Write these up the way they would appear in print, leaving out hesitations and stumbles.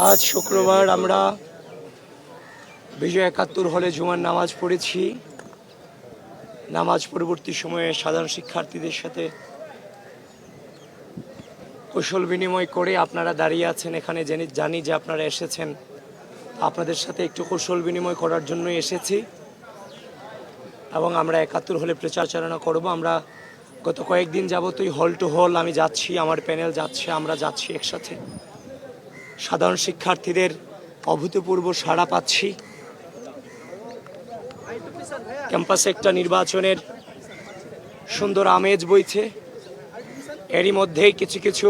আজ শুক্রবার আমরা বিজয় ৭১ হলে জুমার নামাজ পড়েছি। নামাজ পরবর্তী সময়ে সাধারণ শিক্ষার্থীদের সাথে কৌশল বিনিময় করে আপনারা দাঁড়িয়ে আছেন এখানে, জানি যে আপনারা এসেছেন। আপনাদের সাথে একটু কৌশল বিনিময় করার জন্যই এসেছি এবং আমরা ৭১ হলে প্রচারণা করব। আমরা গত কয়েকদিন যাবতই হল টু হল আমি যাচ্ছি, আমার প্যানেল যাচ্ছে, আমরা যাচ্ছি একসাথে। সাধারণ শিক্ষার্থীদের অভূতপূর্ব সাড়া পাচ্ছি। ক্যাম্পাসে একটা নির্বাচনের সুন্দর আমেজ বইছে। এরই মধ্যেই কিছু কিছু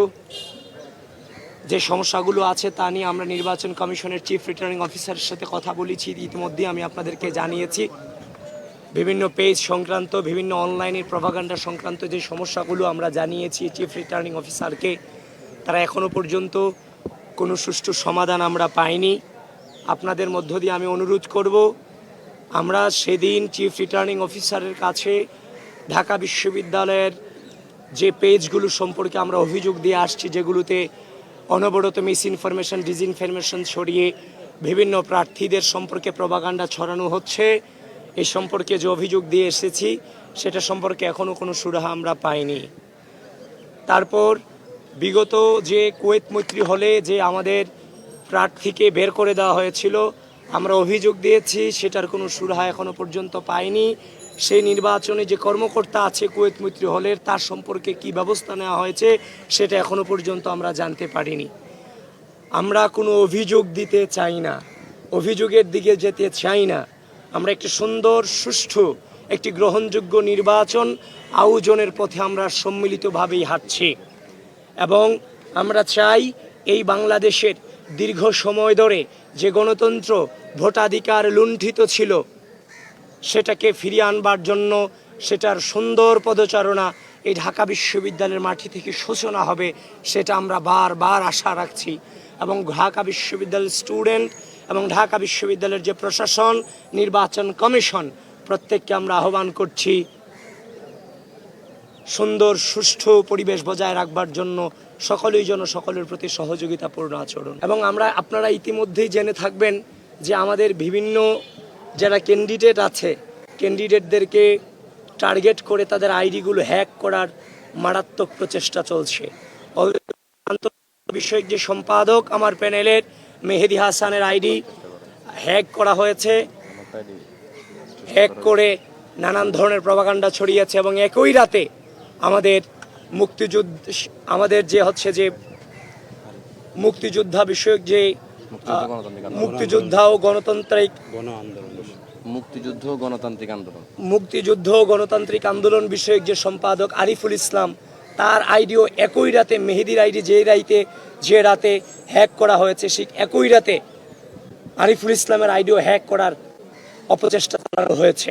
যে সমস্যাগুলো আছে তা নিয়ে আমরা নির্বাচন কমিশনের চিফ রিটার্নিং অফিসারের সাথে কথা বলেছি। ইতিমধ্যেই আমি আপনাদেরকে জানিয়েছি বিভিন্ন পেজ সংক্রান্ত, বিভিন্ন অনলাইনের প্রপাগান্ডা সংক্রান্ত যে সমস্যাগুলো আমরা জানিয়েছি চিফ রিটার্নিং অফিসারকে। তারা এখনও পর্যন্ত কোনো সুষ্ঠু সমাধান আমরা পাইনি। আপনাদের মধ্য দিয়ে আমি অনুরোধ করব, আমরা সেদিন চিফ রিটার্নিং অফিসারের কাছে ঢাকা বিশ্ববিদ্যালয়ের যে পেজগুলো সম্পর্কে আমরা অভিযোগ দিয়ে আসছি, যেগুলোতে অনবরত মিস ইনফরমেশন, ডিসইনফরমেশন ছড়িয়ে বিভিন্ন প্রার্থীদের সম্পর্কে প্রপাগান্ডা ছড়ানো হচ্ছে, এই সম্পর্কে যে অভিযোগ দিয়ে এসেছি সেটা সম্পর্কে এখনও কোনো সুরাহা আমরা পাইনি। তারপর বিগত যে কুয়েত মৈত্রী হলে যে আমাদের প্রার্থীকে বের করে দেওয়া হয়েছিল, আমরা অভিযোগ দিয়েছি, সেটার কোনো সুরাহা এখনও পর্যন্ত পাইনি। সেই নির্বাচনে যে কর্মকর্তা আছে কুয়েত মৈত্রী হলের, তার সম্পর্কে কি ব্যবস্থা নেওয়া হয়েছে সেটা এখনও পর্যন্ত আমরা জানতে পারিনি। আমরা কোনো অভিযোগ দিতে চাই না, অভিযোগের দিকে যেতে চাই না। আমরা একটি সুন্দর, সুষ্ঠু, একটি গ্রহণযোগ্য নির্বাচন আয়োজনের পথে আমরা সম্মিলিতভাবেই হাঁটছি এবং আমরা চাই এই বাংলাদেশের দীর্ঘ সময় ধরে যে গণতন্ত্র, ভোটাধিকার লুণ্ঠিত ছিল সেটাকে ফিরিয়ে আনবার জন্য সেটার সুন্দর পদচারণা এই ঢাকা বিশ্ববিদ্যালয়ের মাটি থেকে সূচনা হবে, সেটা আমরা বারবার আশা রাখছি। এবং ঢাকা বিশ্ববিদ্যালয়ের স্টুডেন্ট এবং ঢাকা বিশ্ববিদ্যালয়ের যে প্রশাসন, নির্বাচন কমিশন, প্রত্যেককে আমরা আহ্বান করছি সুন্দর সুষ্ঠু পরিবেশ বজায় রাখবার জন্য সকলেই যেন সকলের প্রতি সহযোগিতাপূর্ণ আচরণ। এবং আপনারা ইতিমধ্যেই জেনে থাকবেন যে আমাদের বিভিন্ন যারা ক্যান্ডিডেট আছে, ক্যান্ডিডেটদেরকে টার্গেট করে তাদের আইডিগুলো হ্যাক করার মারাত্মক প্রচেষ্টা চলছে। বিষয়ক যে সম্পাদক আমার প্যানেলের মেহেদি হাসানের আইডি হ্যাক করা হয়েছে, হ্যাক করে নানান ধরনের প্রপাগান্ডা ছড়িয়েছে এবং একই রাতে আমাদের মুক্তিযোদ্ধা বিষয়ক যে মুক্তিযুদ্ধ ও গণতান্ত্রিক আন্দোলন বিষয়ক যে সম্পাদক আরিফুল ইসলাম, তার আইডিও একই রাতে, মেহেদির আইডি যে রাতে হ্যাক করা হয়েছে, সেই একই রাতে আরিফুল ইসলামের আইডিও হ্যাক করার অপচেষ্টা চালানো হয়েছে।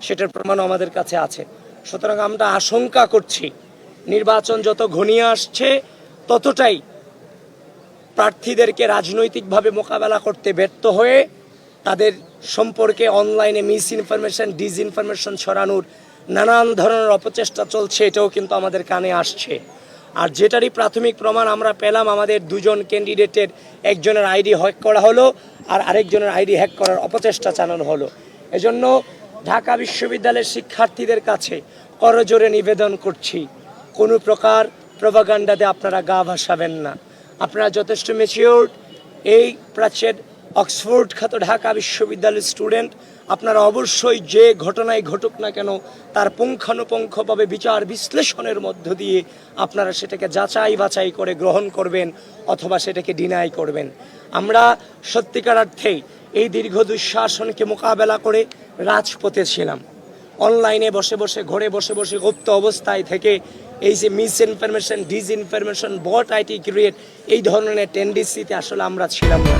সেটার প্রমাণও আমাদের কাছে আছে। সুতরাং আমরা আশঙ্কা করছি নির্বাচন যত ঘনিয়ে আসছে ততটাই প্রার্থীদেরকে রাজনৈতিকভাবে মোকাবেলা করতে ব্যর্থ হয়ে তাদের সম্পর্কে অনলাইনে মিস ইনফরমেশন, ডিসইনফরমেশন ছড়ানোর নানান ধরনের অপচেষ্টা চলছে, এটাও কিন্তু আমাদের কানে আসছে। আর যেটারই প্রাথমিক প্রমাণ আমরা পেলাম, আমাদের দুজন ক্যান্ডিডেটের একজনের আইডি হ্যাক করা হলো আর আরেকজনের আইডি হ্যাক করার অপচেষ্টা চালানো হলো। এজন্য ঢাকা বিশ্ববিদ্যালয়ের শিক্ষার্থীদের কাছে করজোরে নিবেদন করছি, কোনো প্রকার প্রপাগান্ডাতে আপনারা গা ভাসাবেন না। আপনারা যথেষ্ট ম্যাচিওরড, এই প্রাচ্যের অক্সফোর্ড খ্যাত ঢাকা বিশ্ববিদ্যালয়ের স্টুডেন্ট, আপনারা অবশ্যই যে ঘটনাই ঘটুক না কেন তার পুঙ্খানুপুঙ্খভাবে বিচার বিশ্লেষণের মধ্য দিয়ে আপনারা সেটাকে যাচাই বাছাই করে গ্রহণ করবেন অথবা সেটাকে ডিনাই করবেন। আমরা সত্যিকার অর্থেই এই দীর্ঘ দুঃশাসনকে মোকাবেলা করে রাজপথে ছিলাম। অনলাইনে বসে বসে, ঘরে বসে বসে গুপ্ত অবস্থায় থেকে এই যে misinformation, disinformation, bot IT create, এই ধরনের টেন্ডেন্সিতে আসলে আমরা ছিলাম না।